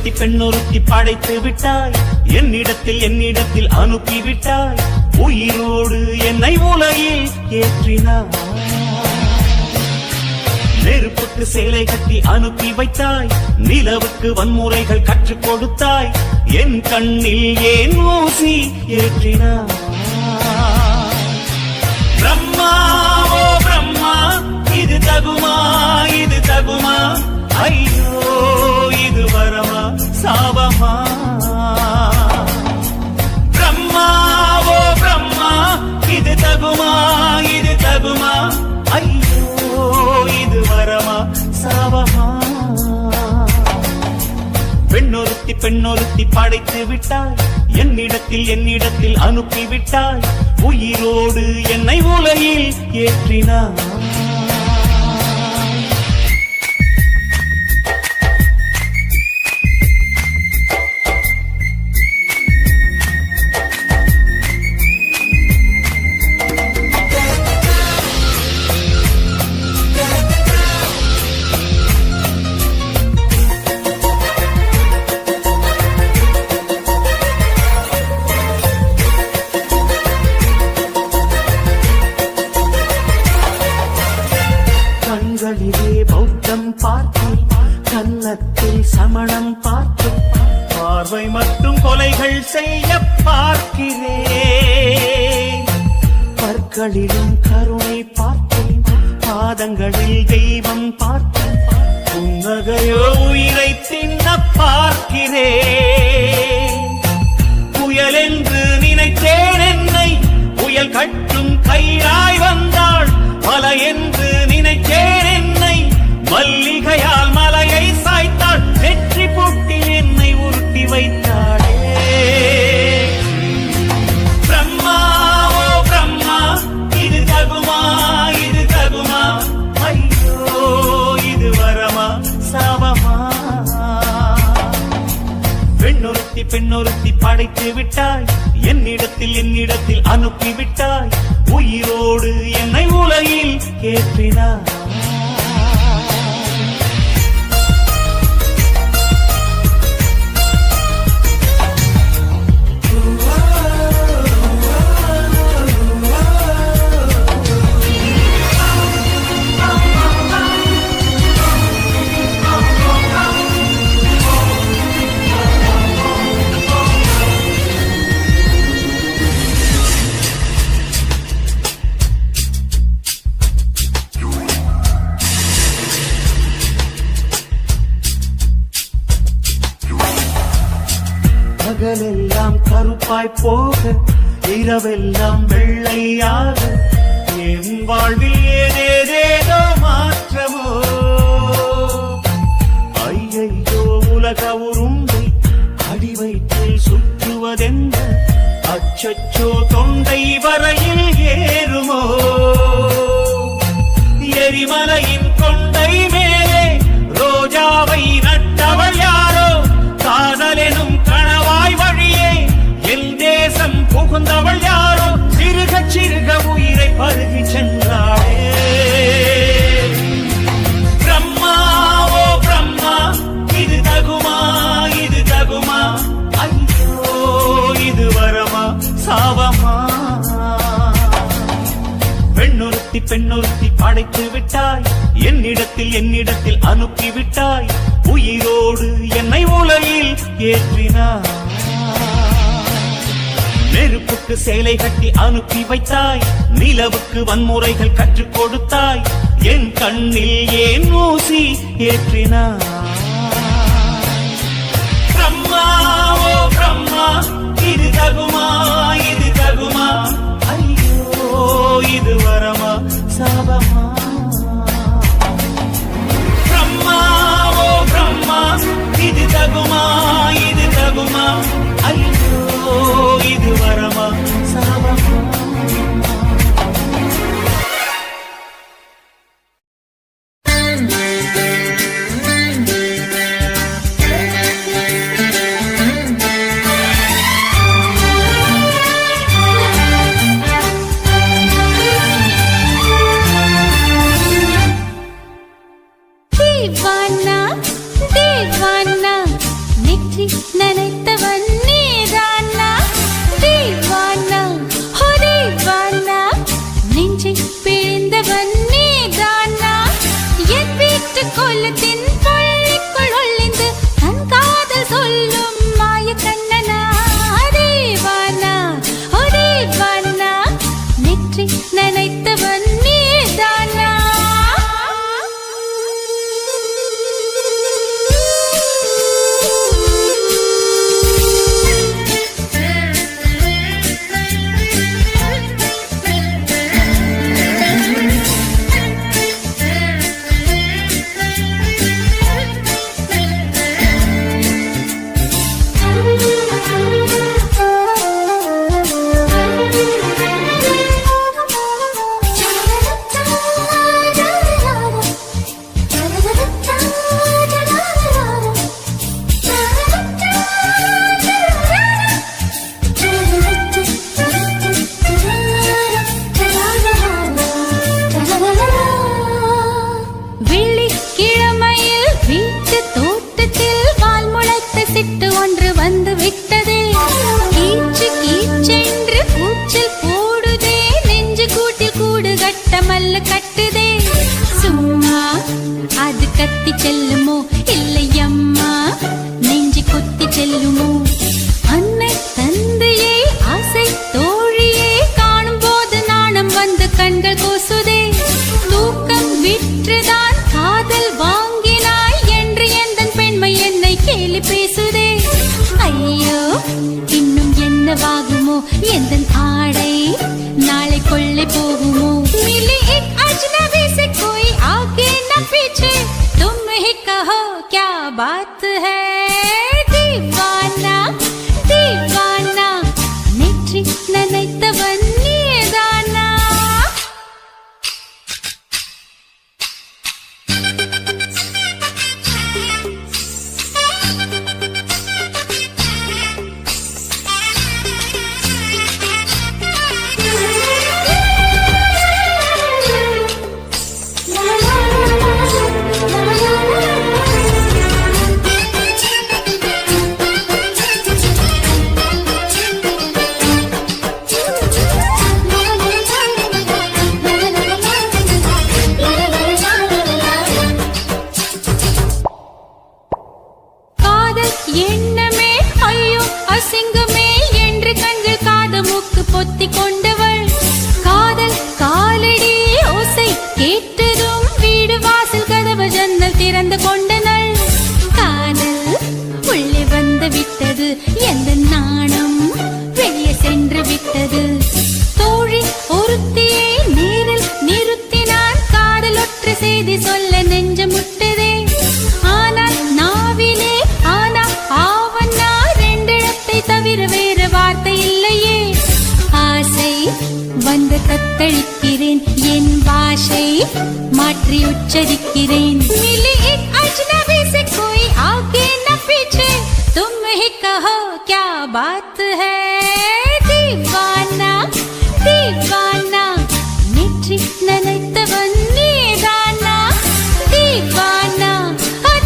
பெண்ணொருத்தி பெண்ணொருத்தி படைத்து விட்டாய், என்னிடத்தில் அனுப்பிவிட்டாய், உயிரோடு என்னை உலகில் ஏற்றினாய். நெருப்புக்கு சேலை கட்டி அனுப்பி வைத்தாய், நிலவுக்கு வன்முறைகள் கற்றுக் கொடுத்தாய், என் கண்ணில் ஏன் ஊசி ஏற்றினாய். பிரம்மா ஓ பிரம்மா, இது தகுமா இது தகுமா, ஐயோ இது வரமா சாபமா. பிரம்மா ஓ பிரம்மா, இது தகுமா இது தகுமா, ஐயோ இது வரமா சாபமா. பெண்ணொருத்தி பெண்ணொருத்தி படைத்து விட்டாய், என்னிடத்தில் அனுப்பிவிட்டாய், உயிரோடு என்னை உலகில் ஏற்றினாய். பௌத்தம் பார்த்தேன், கன்னத்தில் சமணம் பார்த்தேன், பார்வை மட்டும் கொலைகள் செய்ய பார்க்கிறேன். பற்களிலும் கருணை பார்த்தேன், பாதங்களில் தெய்வம் பார்த்தேன், புன்னகையோ உயிரை தின்ன பார்க்கிறேன். புயல் என்று நினைத்தேன் என்னை, புயல் கட்டும் கயிறாய் வந்தாள், மலை என்று நினைத்தேன் என்னை, மல்லிகையால் மலையை சாய்த்தாள், வெற்றி பூட்டில் என்னை உருட்டி வைத்தாளே. பிரம்மா ஓ பிரம்மா, இது தகுமா இது தகுமா, ஐயோ இது வரமா சாபமா. பெண்ணொருத்தி பெண்ணொருத்தி படைத்து விட்டாய், என்னிடத்தில் அனுப்பிவிட்டாய், உயிரோடு என்னை உலகில் ஏற்றினாய். பகலெல்லாம் கருப்பாய் போக, இரவெல்லாம் வெள்ளையாக, என் வாழ்வில் ஏதேதேதோ மாற்றமோ. ஐயையோ உலக உருண்டை அடிவயிற்றில் சுற்றுவதென்ன, அச்சச்சோ தொண்டை வரையில் ஏறுமோ. எரிமலையின் கொண்டை மேலே ரோஜாவை நட்டவள் யாரோ, காதலெனும் கணவாய் வழியே என் தேசம் புகுந்தவள் யாரோ, சிறுக சிறுக உயிரை பருகி சென்றாளே. பிரம்மா ஓ பிரம்மா, இது தகுமா இது தகுமா, ஐயோ இது வரமா சாபமா. பெண்ணொருத்தி பெண்ணொருத்தி படைத்து விட்டாய், என்னிடத்தில் அனுப்பிவிட்டாய், உயிரோடு என்னை உலகில் ஏற்றினாய். நெருப்புக்கு சேலை கட்டி அனுப்பி வைத்தாய், நிலவுக்கு வன்முறைகள் கற்றுக் கொடுத்தாய், என் கண்ணில் ஏன் ஊசி ஏற்றினாய். பிரம்மா ஓ பிரம்மா, இது தகுமா இது தகுமா, ஐயோ இது வரமா சாபமா. பிரம்மா ஓ பிரம்மா, இது தகுமா இது தகுமா, ஐயோ இது வரமா சாபமா. செல்லுமோ இல்லை அம்மா நெஞ்சு கொத்தி செல்லுமோ அன்னை தந்தையே ஆசை தோழியே காணும் போது நாணம் வந்து கண்கள் கூசுதே தூக்கம் விற்றுதான் காதல் வாங்கினாய் என்று எந்தன் பெண்மை என்னை கேலி பேசுதே ஐயோ இன்னும் என்னவாகுமோ எந்தன் ஆடை நாளை கொள்ளை போகுமோ मिली एक अजनबी से कोई आगे न पीछे तुम ही कहो क्या बात है दीवाना दीवाना नेற்றி நினைத்தவன் நீதானா எண்ணமே ஐயோ அசிங்கமே என்று கண்கள் காது மூக்கு பொத்தி கொண்டவள் காதல் காலடி ஓசை கேட்டதும் வீடு வாசல் கதவு ஜன்னல் திறந்து கொண்டனள் காதல் உள்ளே வந்து விட்டது எந்த நாணம் வெளியே சென்று விட்டது தோழி ஒருத்தியை நேரில் நிறுத்தினான் காதல் ஒற்றை செய்தி சொல்ல நெஞ்சு முட்டதே ஆனால் நாவிலே ஆனா ஆவன்னா ரெண்டிடத்தை தவிர வேறு வார்த்தை இல்லையே ஆசை வந்து தத்தளிக்கிறேன் என் பாஷை மாற்றி உச்சரிக்கிறேன் मिली एक अजनबी से कोई आगे न पीछे तुम ही कहो क्या बात है दीवाना दीवाना नेற்றி நினைத்தவன் நீதானா दीवाना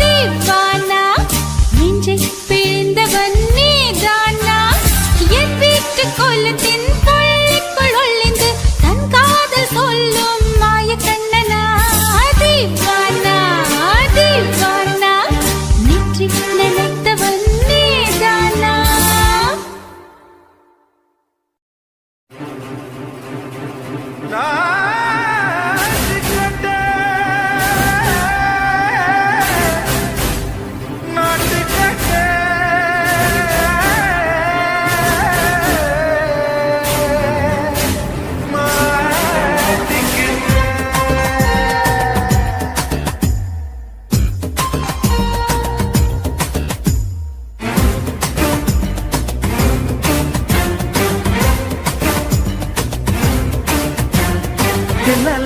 दीवाना நெஞ்சை பிழிந்தவன் நீதானா என் வீட்டு கொல்லத்தின் பள்ளிக்குள் ஒளிந்து தன் காதல் சொல்லும் மாய கண்ணனா दीवाना दीवाना நெற்றி நினைத்தவன் நீதானா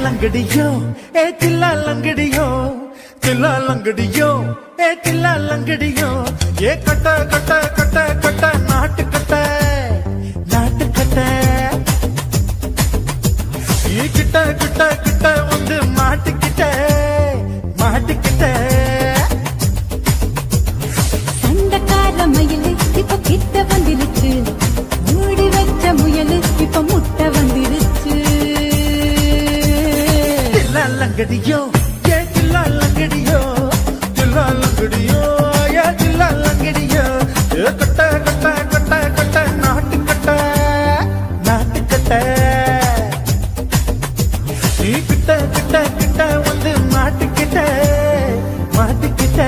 லங்கடியோ ஏ தில்லா லங்கடியோ தில்லா லங்கடியோ ஏ தில்லா லங்கடியோ ஏ கட்ட கட்ட கட்ட கட்ட நாட்டு கட்ட நாட்டு கட்ட நீ கிட்ட கிட்ட கிட்ட வந்து மாட்டிக்கிட்ட மாட்டிக்கிட்ட சண்டக்கார மயிலு இப்ப கிட்ட வந்துருச்சு மூடி வச்ச முயலு இப்ப முட்டை வந்துருச்சு லங்கடியோ ஏ தில்லா லங்கடியோ தில்லா லங்கடியோ ஏ தில்லா லங்கடியோ ஏ கட்ட கட்ட கட்ட கட்ட நாட்டு கட்ட நாட்டு கட்ட நீ கிட்ட கிட்ட கிட்ட வந்து மாட்டிக்கிட்ட மாட்டிக்கிட்ட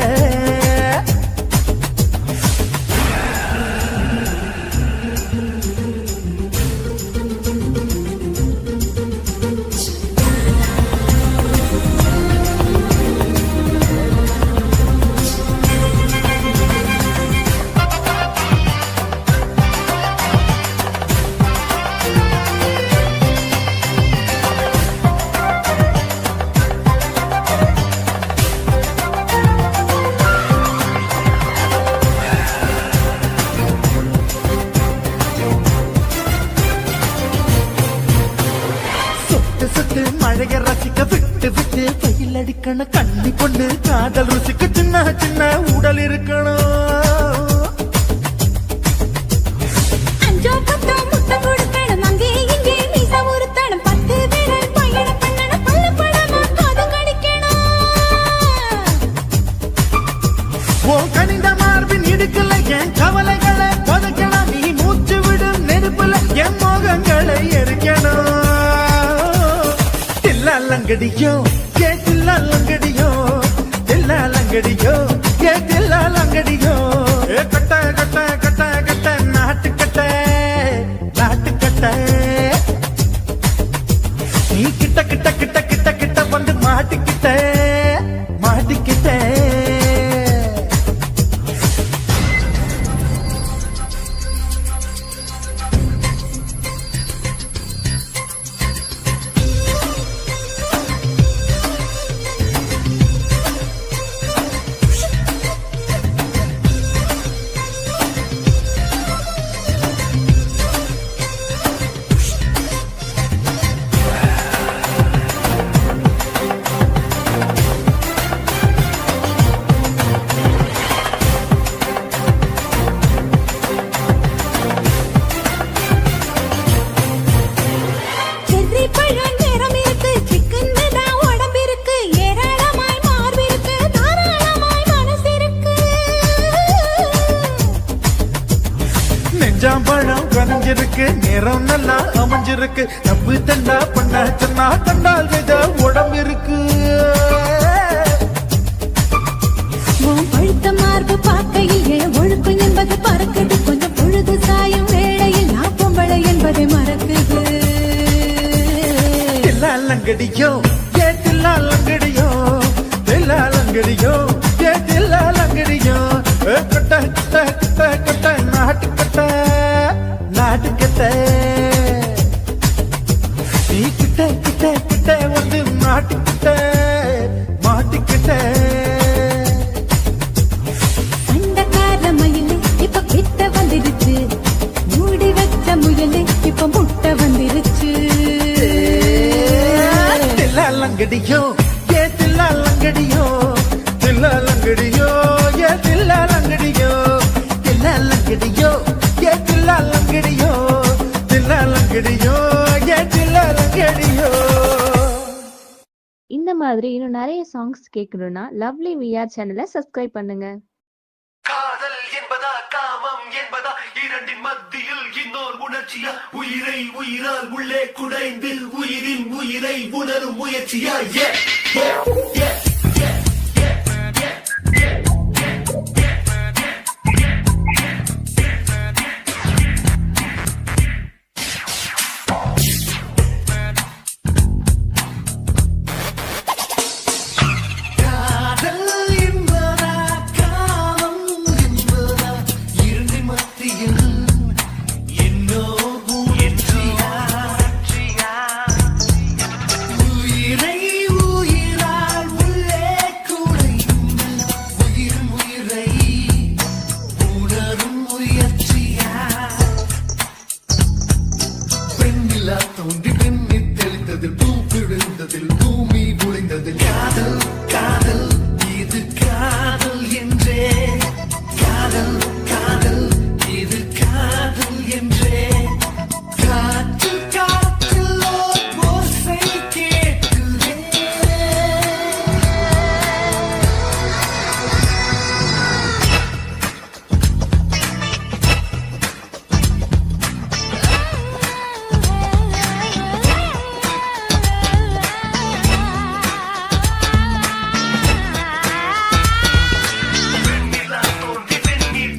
மழைய ரசிக்க விட்டு விட்டு கையில் அடிக்கணும் கண்ணி பொண்ணு காதல் ருசிக்க சின்ன சின்ன உடல் இருக்கணும் லங்கடியோ ஏ தில்லா லங்கடியோ தில்லா லங்கடியோ ஏ தில்லா லங்கடியோ ஏ கட்ட கட்ட கட்ட கட்ட நாட்டு கட்ட நாட்டு கட்ட நீ கிட்ட கிட்ட கிட்ட கிட்ட கிட்ட வந்து மாட்டிக்கிட்ட மாட்டிக்கிட்ட செர்ரி பழம் நிறம் இருக்கு சிக்கன் தான் உடம்பிருக்கு ஏராளமாய் மார்பிருக்கு தாராளமாய் மனசிருக்கு நெஞ்சாம்பழம் கனிஞ்சிருக்கு நிறம் நல்லா அமைஞ்சிருக்கு நம்பு தண்டா பண்ண சொன்னா கண்டால் வித உடம்பு இருக்கு உன் பழுத்த மார்பு பார்க்கையில் என் ஒழுக்கம் என்பது பறக்குது கொஞ்சம் பொழுது சாயும் வேளையில் நான் பொம்பளை என்பதை மறக்குது தில்லா லங்கடியோ ஏ தில்லா லங்கடியோ தில்லா லங்கடியோ ஏ தில்லா லங்கடியோ ஏ கட்ட கட்ட கட்ட கட்ட நாட்டு கட்ட நாட்டு கட்ட நீ கிட்ட கிட்ட கிட்ட வந்து மாட்டிக்கிட்ட மாட்டிக்கிட்ட சண்டக்கார மயிலு இப்ப கிட்ட வந்துருச்சு மூடி வச்ச முயலு இப்ப முட்டை வந்துருச்சு தில்லா லங்கடியோ ஏ தில்லா லங்கடியோ தில்லா லங்கடியோ ஏ தில்லா லங்கடியோ தில்லா லங்கடியோ ஏ தில்லா லங்கடியோ தில்லா லங்கடியோ ஏ தில்லா லங்கடியோ இந்த மாதிரி இன்னும் நிறைய சாங்ஸ் கேட்கணும்னா லவ்லி விஆர் சேனலை சப்ஸ்கிரைப் பண்ணுங்க. காதல் என்பதா காமம் என்பதா இரண்டின் மத்தியில் இன்னொரு உணர்ச்சியா உயிரை உயிரால் உள்ளே குடைந்து உயிரின் உயிரை உணரும் முயற்சியா காதல் என்பதா காமம் என்பதா இரண்டின் மத்தியில் இன்னொரு உணர்ச்சியா உயிரை உயிரால் உள்ளே குடைந்து உயிரின் உயிரை உணரும் முயற்சியா பெண்ணிலா தோன்றி பெண்ணில் தெளிந்ததில் பூ விழுந்ததில் பூமி குலைந்ததில் காதல் காதல் இது காதல் என்றே காதல் காதல் இது காதல் என்றே காற்று காற்றில் ஓசை கேட்குதே பெண்ணிலா தோன்றி பெண்ணில்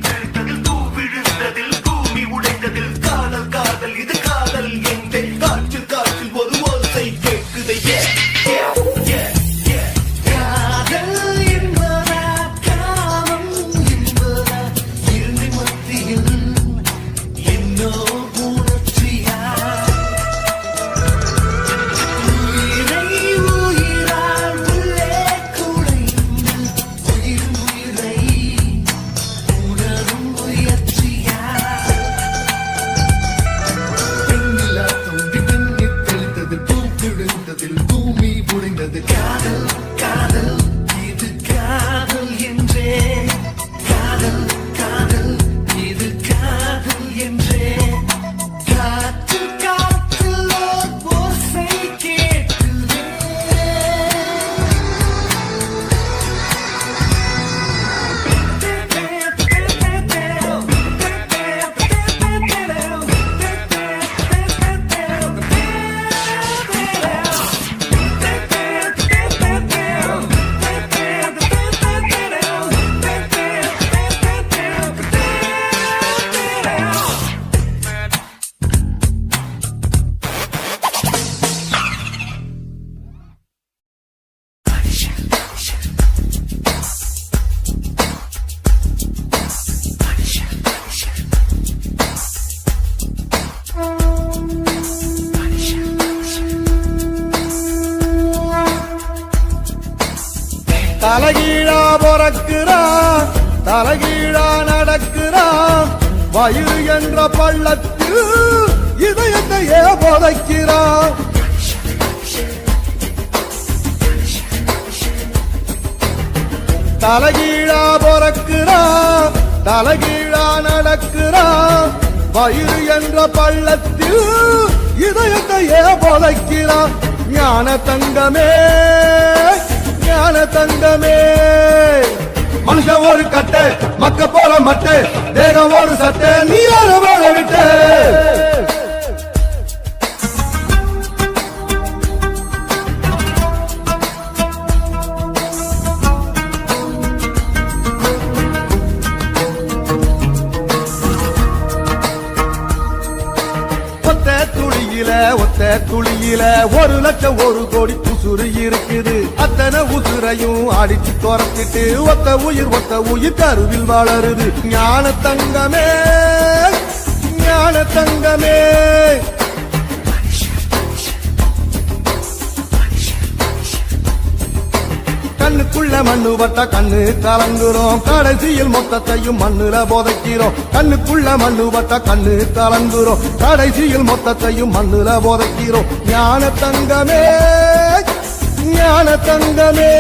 தலைகீழா பொறக்கிறான் தலைகீழா நடக்கிறான் வயிறு என்ற பள்ளத்தில் இதயத்தையே புதைக்கிறான் தலைகீழா பொறக்கிறான் தலைகீழா நடக்கிறான் வயிறு என்ற பள்ளத்தில் இதயத்தையே புதைக்கிறான் ஞான தங்கமே ஞான தங்கமே மனுஷன் ஒரு கட்டை மக்க போல மட்டை தேகம் ஒரு சட்டை நீ யார வாழ விட்டு ஒத்த துளியில 1 லட்சம் 1 கோடி உசுறு இருக்குது அத்தனை உசுரையும் அடிச்சு துரத்திட்டு ஒத்த உயிர் கருவில் வளருது ஞான தங்கமே ஞான தங்கமே கண்ணுக்குள்ள மண்ணு பட்டா கண்ணு கலங்குறோம் கடைசியில் மொத்தத்தையும் மண்ணுல போதைக்கிறோம் கண்ணுக்குள்ள மண்ணு பட்டா கண்ணு கலங்குறோம் கடைசியில் மொத்தத்தையும் மண்ணுல போதைக்கிறோம் ஞான தங்கமே ஞான தங்கமே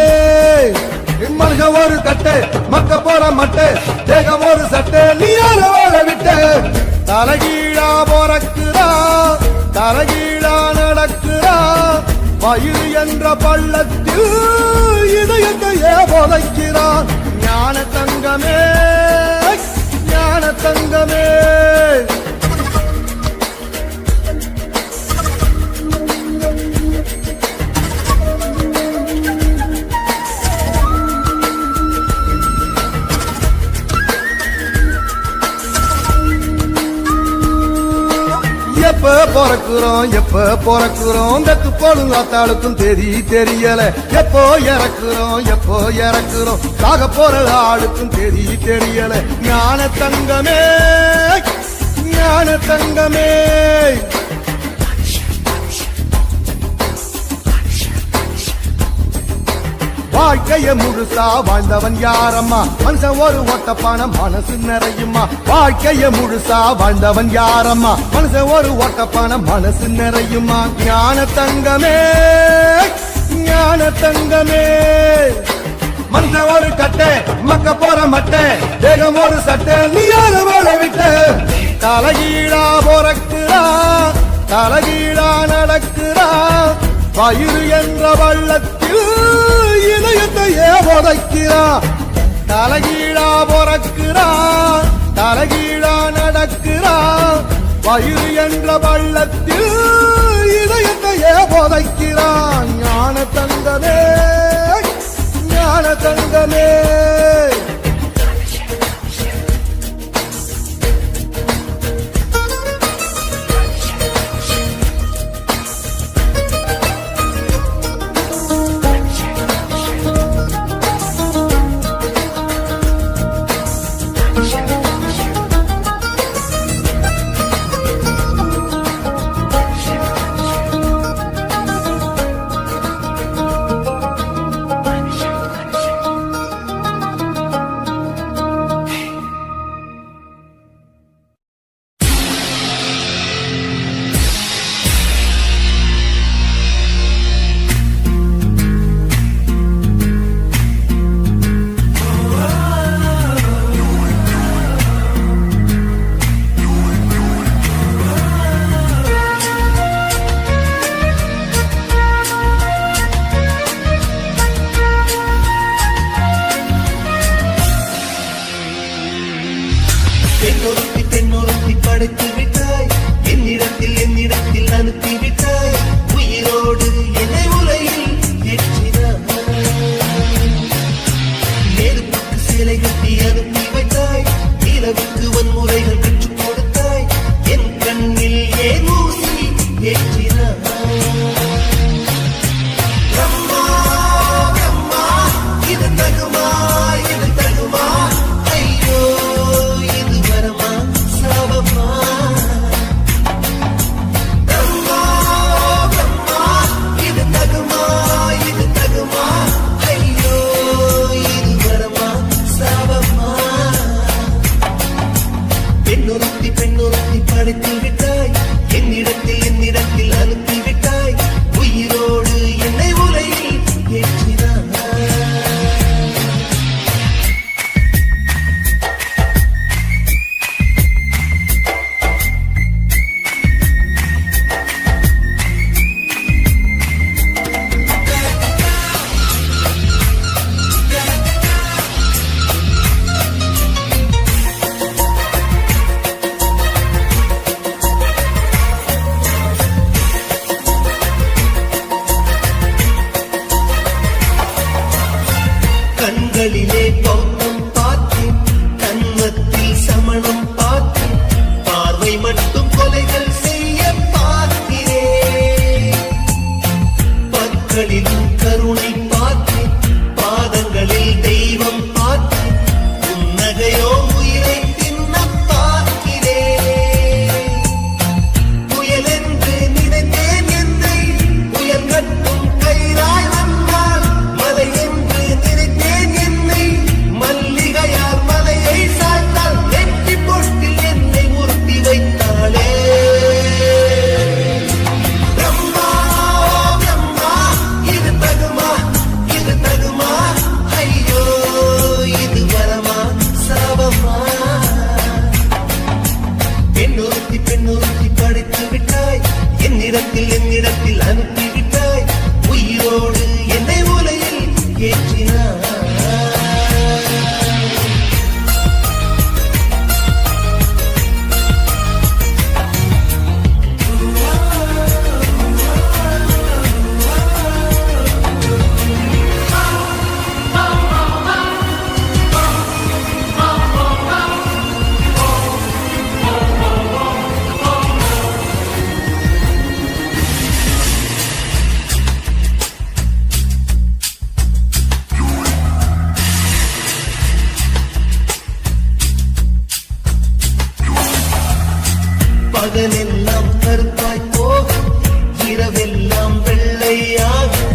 மனுஷன் ஒரு கட்டை மக்க போற மட்டை தேகம் ஒரு சட்டை நீ யார வாழ விட்டு தலைகீழா பொறக்குறா தலைகீழா நடக்குறா வயிறு என்ற பள்ளத்தில் இதயத்தையே புதைக்கிறான் ஞான தங்கமே ஞான தங்கமே எப்ப பிறக்குறோம் தத்து போடும் ஆத்தாளுக்கும் தெரியல எப்போ இறக்குறோம் சாக போற ஆளுக்கும் தெரியல ஞான தங்கமே ஞான தங்கமே வாழ்க்கைய முழுசா வாழ்ந்தவன் யாரம்மா மனுஷன் ஒரு ஓட்டப்பான மனசு நிறையுமா வாழ்க்கைய முழுசா வாழ்ந்தவன் யாரம்மா மனுஷன் ஒரு ஓட்டப்பான மனசு நிறையுமா ஞான தங்கமே ஞான தங்கமே மனுஷன் ஒரு கட்டை மக்க போற மட்டை தேகம் ஒரு சட்டை நீ யார வாழ விட்டு தலைகீழா பொறக்குறா தலைகீழா நடக்குறா வயிறு என்ற வள்ளத்தில் இதயத்தையே புதைக்கிறா தலைகீழா பொறக்குறா தலைகீழா நடக்குறா வயிறு என்ற வள்ளத்தில் இதயத்தையே புதைக்கிறா ஞான தங்கமே ஞான தங்கமே மக்களிலும் கருணை பார்த்து பாதங்களில் தெய்வம் பார்த்து புன்னகையோ உயிரை தின்ன பார்க்கிறேன். புயல் என்று நினைத்தேன் என்னை புயல் கட்டும் கயிறாய் வந்தால், மலை என்று நினைத்தேன் என்னை மல்லிகையால் மலையை சாய்த்தால், நெற்றி பொட்டில் என்னை உறுத்தி வைத்தாளே. பிரம்மா, பிரம்மா, இது தகுமா, இது தகுமா, ஐயோ இது வரமா சாபமா. பெண்ணொருத்தி பெண்ணொருத்தி படைத்து விட்டாய், என்னிடத்தில் அனுப்பி விட்டாய், உயிரோடு என்னை உலையில் ஏற்றினாய். பகலெல்லாம் கருப்பாய் போகும், இரவெல்லாம் வெள்ளையாகும்,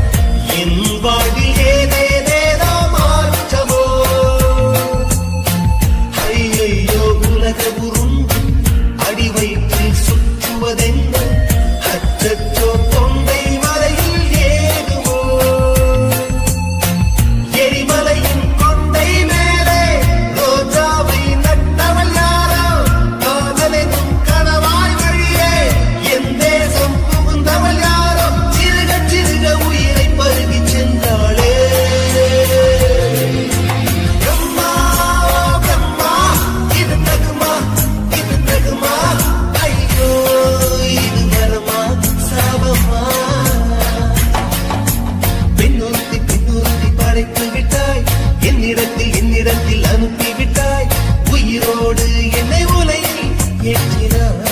என் வாழ்வில் ஏதேதேதோ மாற்றமோ. ஐயையோ உலக உருண்டு அடி வயிற்றில் சுற்றுவதென்ன, அச்சச்சோ தொண்டை மலையில் ஏதுவோ. எரிமலையின் கொண்டை மேலே ரோஜாவை நட்டவள் யாரோ, காதலெனும் கனவாய் வழியே என் தேசம் புகுந்தவள் யாரோ, சிறுக சிறுக உயிரை பருகிச் சென்றாளே. பிரம்மா, பிரம்மா, இது தகுமா, இது தகுமா, ஐயோ இது வரமா சாபமா. பெண்ணொருத்தி பெண்ணொருத்தி படைத்து விட்டாய், என்னிடத்தில் அனுப்பி விட்டாய், உயிரோடு என்னை உலையில் ஏற்றினாய்.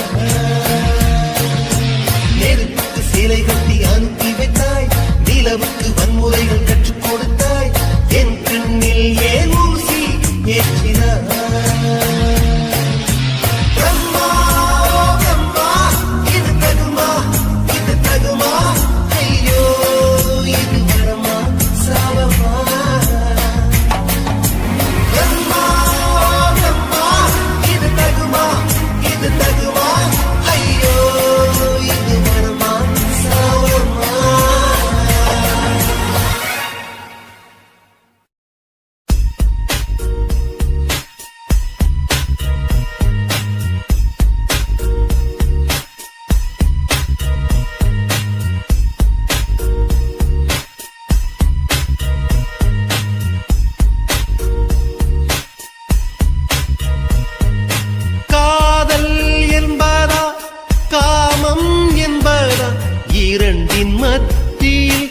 நெருப்புக்கு சேலை கட்டி அனுப்பி வைத்தாய், நிலவுக்கு வன்முறைகள் கற்றுக் கொடுத்தாய், என் கண்ணில் ஏன் ஊசி ஏற்றினாய். பிரம்மா, பிரம்மா, இது தகுமா, இது தகுமா, ஐயோ இது வரமா சாபமா. பிரம்மா, பிரம்மா, இது தகுமா, இது தகுமா, ஐயோ இது வரமா சாபமா. காதல் என்பதா காமம் என்பதா, இரண்டின் மத்தியில்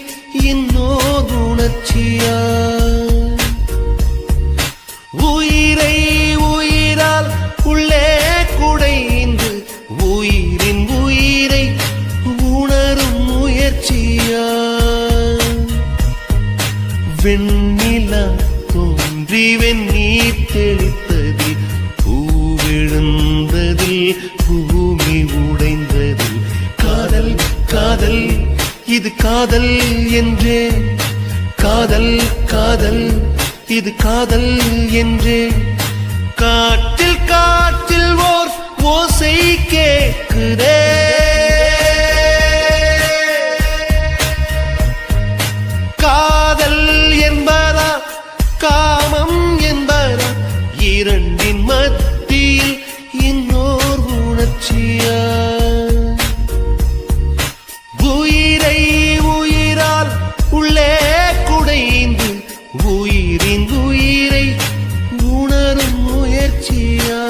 இன்னோர் உணர்ச்சியா. உயிரை உயிரால் உள்ளே குடைந்து உயிரின் உயிரை உணரும் முயற்சியா. வெண்ணிலா தோன்றி வெந்நீர் தெளித்ததில் பூவிழுந்ததில் பூமி உடைந்ததில், காதல் காதல் இது காதல் என்றே, காதல் காதல் இது காதல் என்றே. காட்டில் காட்டில் ஓர் ஓசை கேட்குதே, காதல் என்பதா காமம் என்பதா, இரண்டின் மத்தியில் இன்னோர் உணர்ச்சியா. உயிரை உயிரால் உள்ளே குடைந்து உயிரின் உயிரை உணரும் முயற்சியா.